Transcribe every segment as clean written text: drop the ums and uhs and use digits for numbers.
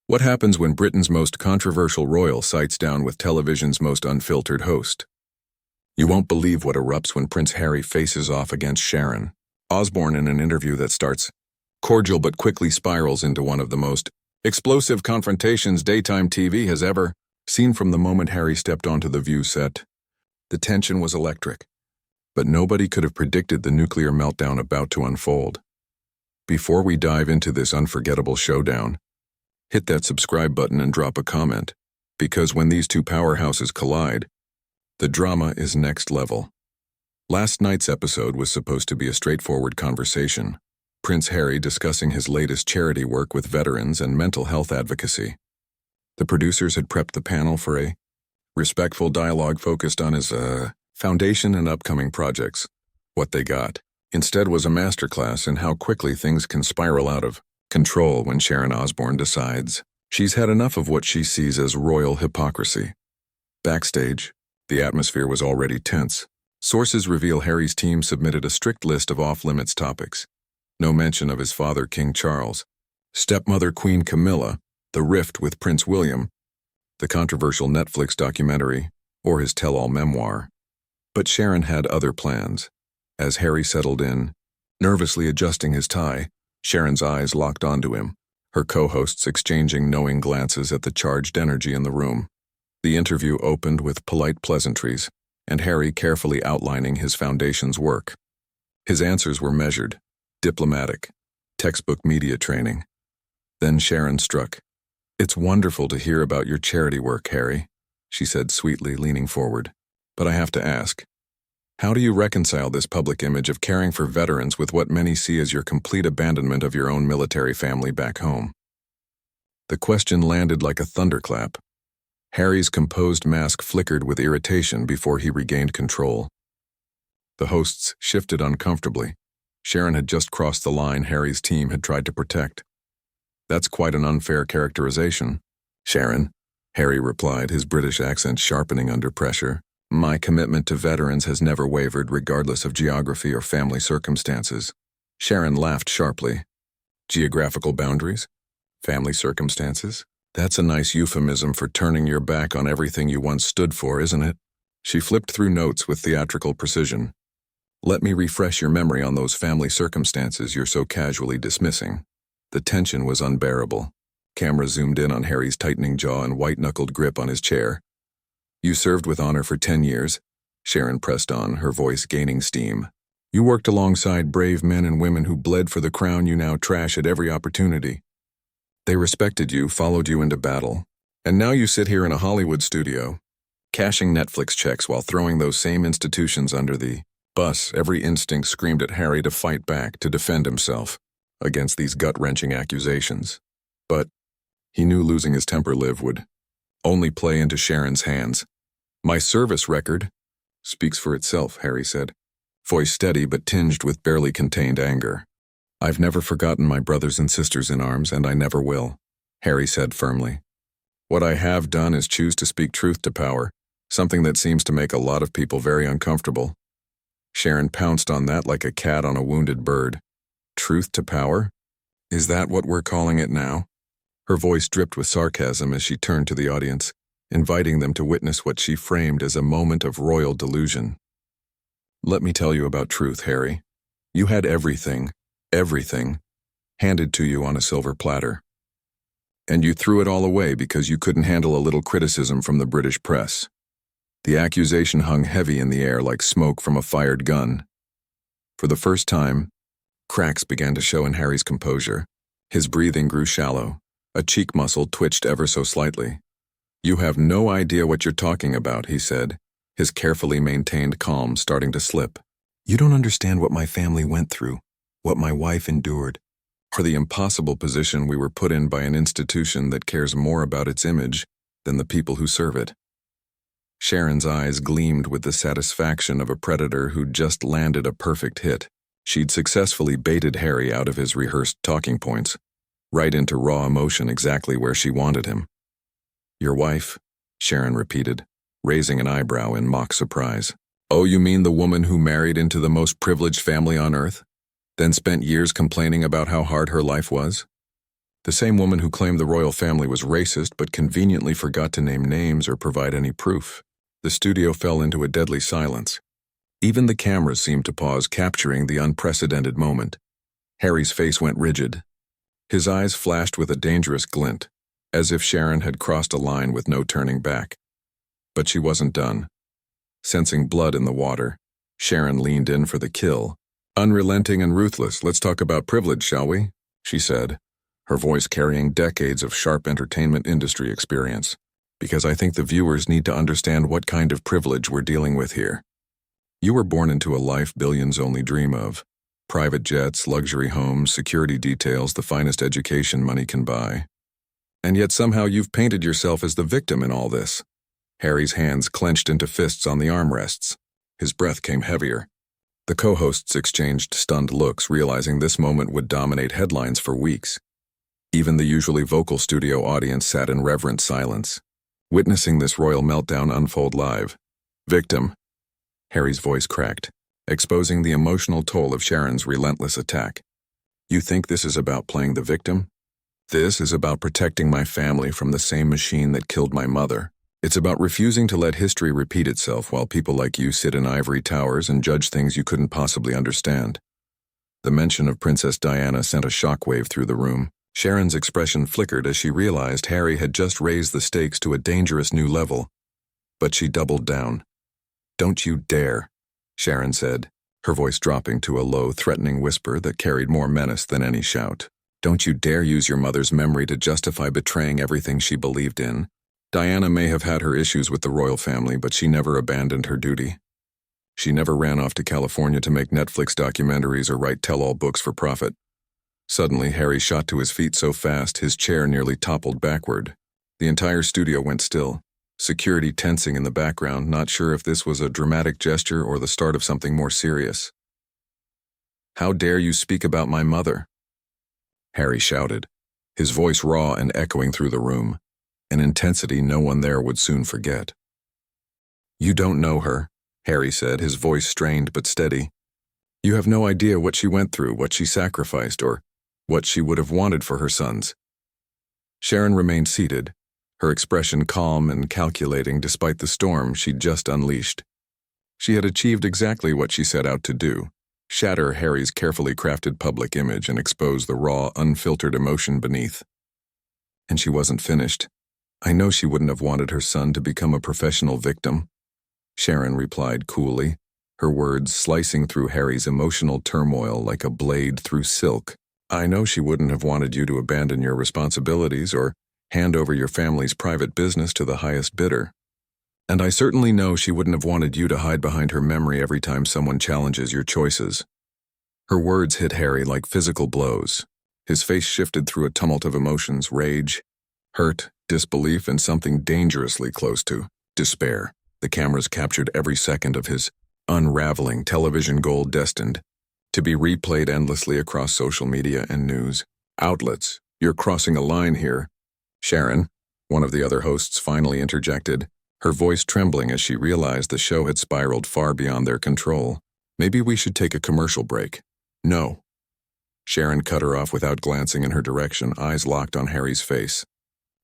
What happens when Britain's most controversial royal sites down with television's most unfiltered host? You won't believe what erupts when Prince Harry faces off against Sharon Osbourne in an interview that starts cordial but quickly spirals into one of the most explosive confrontations daytime TV has ever seen. From the moment Harry stepped onto the View set, the tension was electric, but nobody could have predicted the nuclear meltdown about to unfold. Before we dive into this unforgettable showdown, hit that subscribe button and drop a comment, because when these two powerhouses collide, the drama is next level. Last night's episode was supposed to be a straightforward conversation, Prince Harry discussing his latest charity work with veterans and mental health advocacy. The producers had prepped the panel for a respectful dialogue focused on his foundation and upcoming projects. What they got instead was a masterclass in how quickly things can spiral out of control when Sharon Osbourne decides she's had enough of what she sees as royal hypocrisy. Backstage, the atmosphere was already tense. Sources reveal Harry's team submitted a strict list of off-limits topics. No mention of his father, King Charles, stepmother, Queen Camilla, the rift with Prince William, the controversial Netflix documentary, or his tell-all memoir. But Sharon had other plans. As Harry settled in, nervously adjusting his tie, Sharon's eyes locked onto him, her co-hosts exchanging knowing glances at the charged energy in the room. The interview opened with polite pleasantries, and Harry carefully outlining his foundation's work. His answers were measured, diplomatic, textbook media training. Then Sharon struck. "It's wonderful to hear about your charity work, Harry," she said sweetly, leaning forward. "But I have to ask, how do you reconcile this public image of caring for veterans with what many see as your complete abandonment of your own military family back home?" The question landed like a thunderclap. Harry's composed mask flickered with irritation before he regained control. The hosts shifted uncomfortably. Sharon had just crossed the line Harry's team had tried to protect. "That's quite an unfair characterization, Sharon," Harry replied, his British accent sharpening under pressure. "My commitment to veterans has never wavered regardless of geography or family circumstances." Sharon laughed sharply. "Geographical boundaries? Family circumstances? That's a nice euphemism for turning your back on everything you once stood for, isn't it?" She flipped through notes with theatrical precision. "Let me refresh your memory on those family circumstances you're so casually dismissing." The tension was unbearable. Camera zoomed in on Harry's tightening jaw and white-knuckled grip on his chair. "You served with honor for 10 years, Sharon pressed on, her voice gaining steam. "You worked alongside brave men and women who bled for the crown you now trash at every opportunity. They respected you, followed you into battle, and now you sit here in a Hollywood studio, cashing Netflix checks while throwing those same institutions under the bus." Every instinct screamed at Harry to fight back, to defend himself against these gut-wrenching accusations. But he knew losing his temper would only play into Sharon's hands. "My service record speaks for itself," Harry said, voice steady but tinged with barely contained anger. "I've never forgotten my brothers and sisters in arms, and I never will," Harry said firmly. "What I have done is choose to speak truth to power, something that seems to make a lot of people very uncomfortable." Sharon pounced on that like a cat on a wounded bird. "Truth to power? Is that what we're calling it now?" Her voice dripped with sarcasm as she turned to the audience, inviting them to witness what she framed as a moment of royal delusion. "Let me tell you about truth, Harry. You had everything, handed to you on a silver platter. And you threw it all away because you couldn't handle a little criticism from the British press." The accusation hung heavy in the air like smoke from a fired gun. For the first time, cracks began to show in Harry's composure. His breathing grew shallow. A cheek muscle twitched ever so slightly. "You have no idea what you're talking about," he said, his carefully maintained calm starting to slip. "You don't understand what my family went through, what my wife endured, or the impossible position we were put in by an institution that cares more about its image than the people who serve it." Sharon's eyes gleamed with the satisfaction of a predator who'd just landed a perfect hit. She'd successfully baited Harry out of his rehearsed talking points, right into raw emotion exactly where she wanted him. "Your wife?" Sharon repeated, raising an eyebrow in mock surprise. "Oh, you mean the woman who married into the most privileged family on earth, then spent years complaining about how hard her life was?" The same woman who claimed the royal family was racist but conveniently forgot to name names or provide any proof. The studio fell into a deadly silence. Even the cameras seemed to pause, capturing the unprecedented moment. Harry's face went rigid. His eyes flashed with a dangerous glint, as if Sharon had crossed a line with no turning back. But she wasn't done. Sensing blood in the water, Sharon leaned in for the kill. "Unrelenting and ruthless, let's talk about privilege, shall we?" she said, her voice carrying decades of sharp entertainment industry experience. "Because I think the viewers need to understand what kind of privilege we're dealing with here. You were born into a life billions only dream of. Private jets, luxury homes, security details, the finest education money can buy. And yet somehow you've painted yourself as the victim in all this." Harry's hands clenched into fists on the armrests. His breath came heavier. The co-hosts exchanged stunned looks, realizing this moment would dominate headlines for weeks. Even the usually vocal studio audience sat in reverent silence, witnessing this royal meltdown unfold live. "Victim." Harry's voice cracked, exposing the emotional toll of Sharon's relentless attack. "You think this is about playing the victim? This is about protecting my family from the same machine that killed my mother. It's about refusing to let history repeat itself while people like you sit in ivory towers and judge things you couldn't possibly understand." The mention of Princess Diana sent a shockwave through the room. Sharon's expression flickered as she realized Harry had just raised the stakes to a dangerous new level. But she doubled down. "Don't you dare," Sharon said, her voice dropping to a low, threatening whisper that carried more menace than any shout. "Don't you dare use your mother's memory to justify betraying everything she believed in. Diana may have had her issues with the royal family, but she never abandoned her duty. She never ran off to California to make Netflix documentaries or write tell-all books for profit." Suddenly, Harry shot to his feet so fast his chair nearly toppled backward. The entire studio went still, security tensing in the background, not sure if this was a dramatic gesture or the start of something more serious. "How dare you speak about my mother?" Harry shouted, his voice raw and echoing through the room, an intensity no one there would soon forget. "You don't know her," Harry said, his voice strained but steady. "You have no idea what she went through, what she sacrificed, or what she would have wanted for her sons." Sharon remained seated, her expression calm and calculating despite the storm she'd just unleashed. She had achieved exactly what she set out to do: shatter Harry's carefully crafted public image and expose the raw, unfiltered emotion beneath. And she wasn't finished. "I know she wouldn't have wanted her son to become a professional victim," Sharon replied coolly, her words slicing through Harry's emotional turmoil like a blade through silk. "I know she wouldn't have wanted you to abandon your responsibilities or hand over your family's private business to the highest bidder. And I certainly know she wouldn't have wanted you to hide behind her memory every time someone challenges your choices." Her words hit Harry like physical blows. His face shifted through a tumult of emotions: rage, hurt, disbelief, and something dangerously close to despair. The cameras captured every second of his unraveling television gold, destined to be replayed endlessly across social media and news outlets. "You're crossing a line here," Sharon, one of the other hosts, finally interjected, her voice trembling as she realized the show had spiraled far beyond their control. "Maybe we should take a commercial break." "No." Sharon cut her off without glancing in her direction, eyes locked on Harry's face.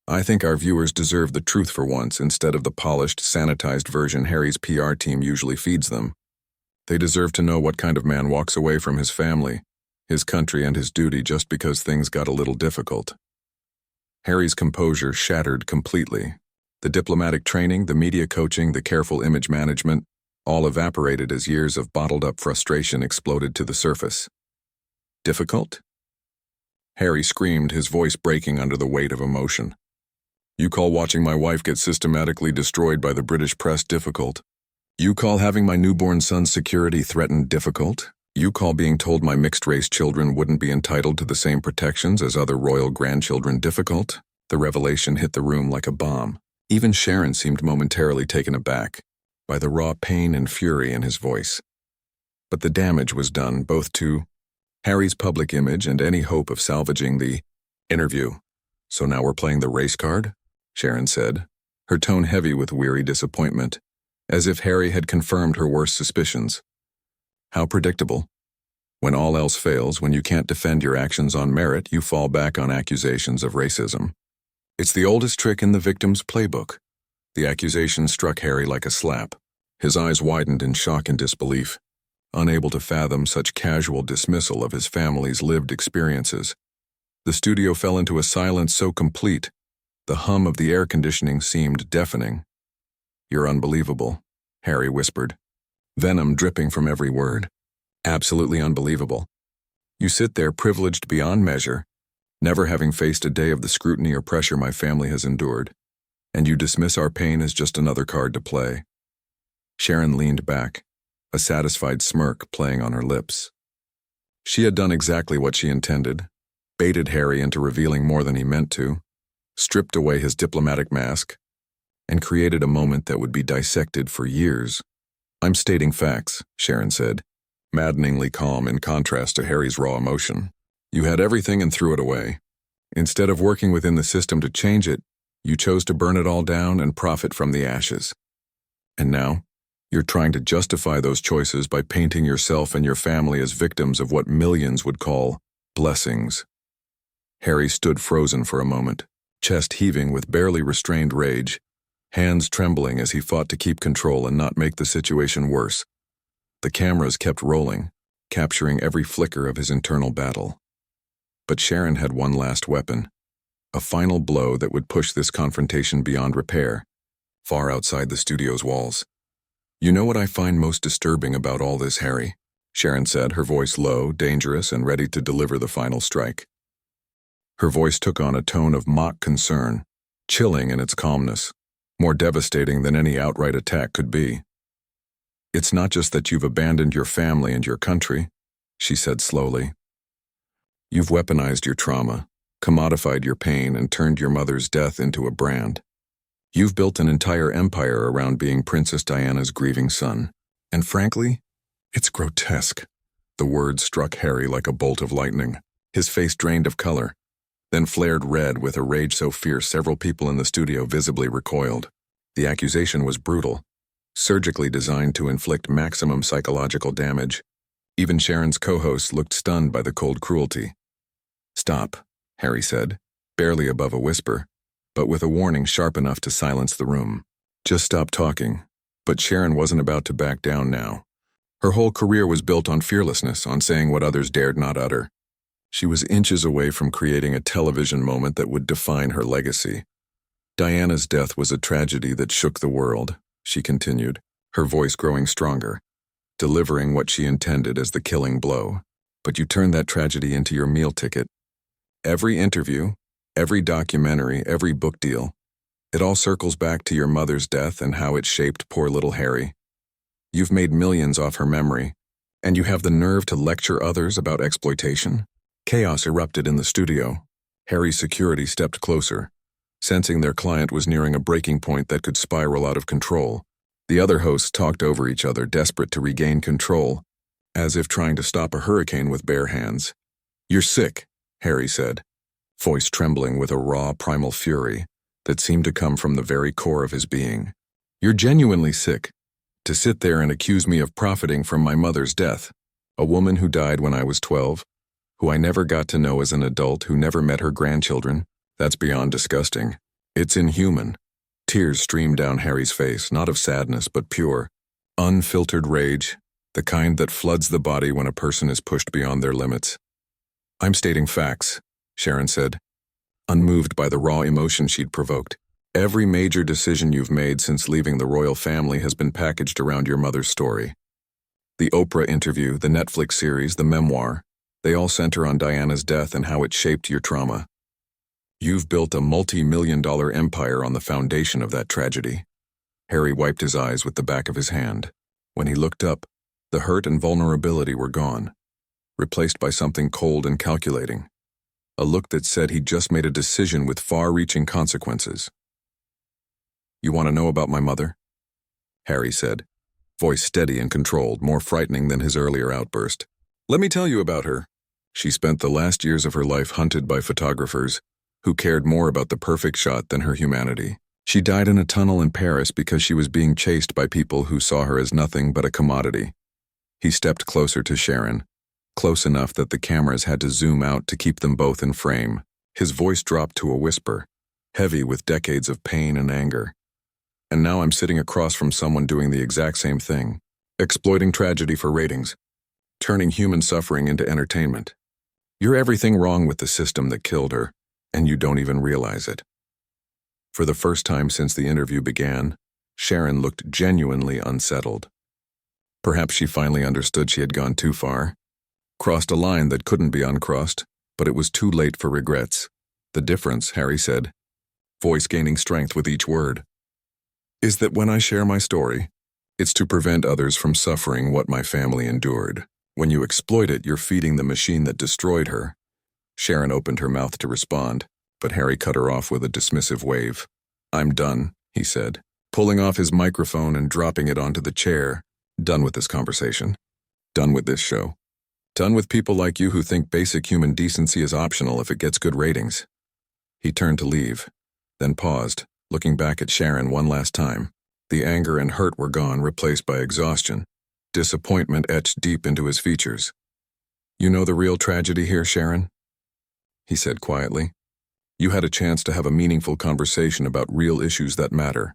"I think our viewers deserve the truth for once, instead of the polished, sanitized version Harry's PR team usually feeds them. They deserve to know what kind of man walks away from his family, his country, and his duty just because things got a little difficult." Harry's composure shattered completely. The diplomatic training, the media coaching, the careful image management, all evaporated as years of bottled-up frustration exploded to the surface. "Difficult?" Harry screamed, his voice breaking under the weight of emotion. "You call watching my wife get systematically destroyed by the British press difficult? You call having my newborn son's security threatened difficult? You call being told my mixed-race children wouldn't be entitled to the same protections as other royal grandchildren difficult?" The revelation hit the room like a bomb. Even Sharon seemed momentarily taken aback by the raw pain and fury in his voice. But the damage was done, both to Harry's public image and any hope of salvaging the interview. "So now we're playing the race card?" Sharon said, her tone heavy with weary as if Harry had confirmed her worst suspicions. "How predictable. When all else fails, when you can't defend your actions on merit, you fall back on accusations of racism. It's the oldest trick in the victim's playbook. The accusation struck Harry like a slap. His eyes widened in shock and disbelief, unable to fathom such casual dismissal of his family's lived experiences. The studio fell into a silence so complete, the hum of the air conditioning seemed deafening. "You're unbelievable," Harry whispered, venom dripping from every word. "Absolutely unbelievable. You sit there privileged beyond measure, never having faced a day of the scrutiny or pressure my family has endured, and you dismiss our pain as just another card to play." Sharon leaned back, a satisfied smirk playing on her lips. She had done exactly what she intended, baited Harry into revealing more than he meant to, stripped away his diplomatic mask, and created a moment that would be dissected for years. "I'm stating facts," Sharon said, maddeningly calm in contrast to Harry's raw emotion. "You had everything and threw it away. Instead of working within the system to change it, you chose to burn it all down and profit from the ashes. And now, you're trying to justify those choices by painting yourself and your family as victims of what millions would call blessings." Harry stood frozen for a moment, chest heaving with barely restrained rage, hands trembling as he fought to keep control and not make the situation worse. The cameras kept rolling, capturing every flicker of his internal battle. But Sharon had one last weapon, a final blow that would push this confrontation beyond repair, far outside the studio's walls. "You know what I find most disturbing about all this, Harry?" Sharon said, her voice low, dangerous, and ready to deliver the final strike. Her voice took on a tone of mock concern, chilling in its calmness, more devastating than any outright attack could be. "It's not just that you've abandoned your family and your country," she said slowly. "You've weaponized your trauma, commodified your pain, and turned your mother's death into a brand. You've built an entire empire around being Princess Diana's grieving son. And frankly, it's grotesque." The words struck Harry like a bolt of lightning. His face drained of color, then flared red with a rage so fierce several people in the studio visibly recoiled. The accusation was brutal, surgically designed to inflict maximum psychological damage. Even Sharon's co-hosts looked stunned by the cold cruelty. "Stop," Harry said, barely above a whisper, but with a warning sharp enough to silence the room. "Just stop talking." But Sharon wasn't about to back down now. Her whole career was built on fearlessness, on saying what others dared not utter. She was inches away from creating a television moment that would define her legacy. "Diana's death was a tragedy that shook the world," she continued, her voice growing stronger, delivering what she intended as the killing blow. "But you turned that tragedy into your meal ticket. Every interview, every documentary, every book deal, it all circles back to your mother's death and how it shaped poor little Harry. You've made millions off her memory, and you have the nerve to lecture others about exploitation?" Chaos erupted in the studio. Harry's security stepped closer, sensing their client was nearing a breaking point that could spiral out of control. The other hosts talked over each other, desperate to regain control, as if trying to stop a hurricane with bare hands. "You're sick," Harry said, voice trembling with a raw, primal fury that seemed to come from the very core of his being. "You're genuinely sick. To sit there and accuse me of profiting from my mother's death, a woman who died when I was 12, who I never got to know as an adult, who never met her grandchildren, that's beyond disgusting. It's inhuman." Tears streamed down Harry's face, not of sadness but pure, unfiltered rage, the kind that floods the body when a person is pushed beyond their limits. "I'm stating facts," Sharon said, unmoved by the raw emotion she'd provoked. "Every major decision you've made since leaving the royal family has been packaged around your mother's story. The Oprah interview, the Netflix series, the memoir, they all center on Diana's death and how it shaped your trauma. You've built a multi-million-dollar empire on the foundation of that tragedy." Harry wiped his eyes with the back of his hand. When he looked up, the hurt and vulnerability were gone, replaced by something cold and calculating, a look that said he'd just made a decision with far-reaching consequences. "You want to know about my mother?" Harry said, voice steady and controlled, more frightening than his earlier outburst. "Let me tell you about her." She spent the last years of her life hunted by photographers who cared more about the perfect shot than her humanity. She died in a tunnel in Paris because she was being chased by people who saw her as nothing but a commodity. He stepped closer to Sharon, close enough that the cameras had to zoom out to keep them both in frame. His voice dropped to a whisper, heavy with decades of pain and anger. And now I'm sitting across from someone doing the exact same thing, exploiting tragedy for ratings, turning human suffering into entertainment. You're everything wrong with the system that killed her, and you don't even realize it. For the first time since the interview began, Sharon looked genuinely unsettled. Perhaps she finally understood she had gone too far, crossed a line that couldn't be uncrossed, but it was too late for regrets. The difference, Harry said, voice gaining strength with each word, is that when I share my story, it's to prevent others from suffering what my family endured. When you exploit it, you're feeding the machine that destroyed her. Sharon opened her mouth to respond, but Harry cut her off with a dismissive wave. I'm done, he said, pulling off his microphone and dropping it onto the chair. Done with this conversation. Done with this show. Done with people like you who think basic human decency is optional if it gets good ratings. He turned to leave, then paused, looking back at Sharon one last time. The anger and hurt were gone, replaced by exhaustion. Disappointment etched deep into his features. You know the real tragedy here, Sharon? He said quietly. You had a chance to have a meaningful conversation about real issues that matter.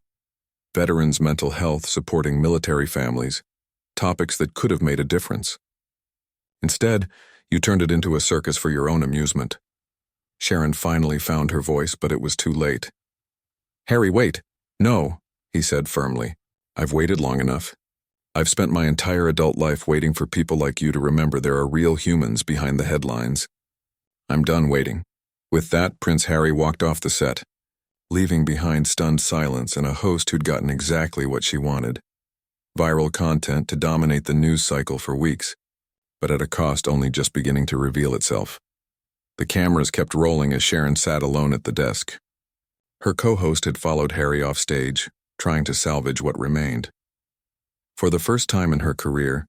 Veterans' mental health, supporting military families, topics that could have made a difference. Instead, you turned it into a circus for your own amusement. Sharon finally found her voice, but it was too late. Harry, wait. No, he said firmly. I've waited long enough. I've spent my entire adult life waiting for people like you to remember there are real humans behind the headlines. I'm done waiting. With that, Prince Harry walked off the set, leaving behind stunned silence and a host who'd gotten exactly what she wanted. Viral content to dominate the news cycle for weeks, but at a cost only just beginning to reveal itself. The cameras kept rolling as Sharon sat alone at the desk. Her co-host had followed Harry off stage, trying to salvage what remained. For the first time in her career,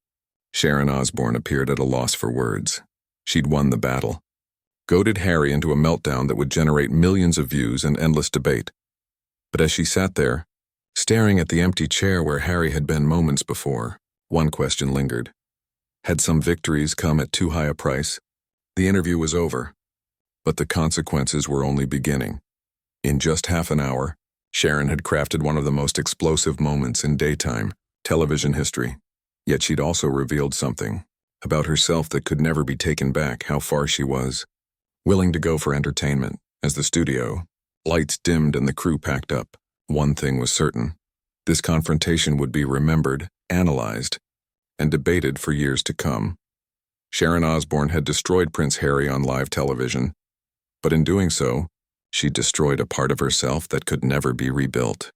Sharon Osbourne appeared at a loss for words. She'd won the battle, goaded Harry into a meltdown that would generate millions of views and endless debate. But as she sat there, staring at the empty chair where Harry had been moments before, one question lingered. Had some victories come at too high a price? The interview was over, but the consequences were only beginning. In just half an hour, Sharon had crafted one of the most explosive moments in daytime television history. Yet she'd also revealed something about herself that could never be taken back. How far she was willing to go for entertainment. As the studio lights dimmed and the crew packed up, one thing was certain. This confrontation would be remembered, analyzed, and debated for years to come. Sharon Osbourne had destroyed Prince Harry on live television, but in doing so, she destroyed a part of herself that could never be rebuilt.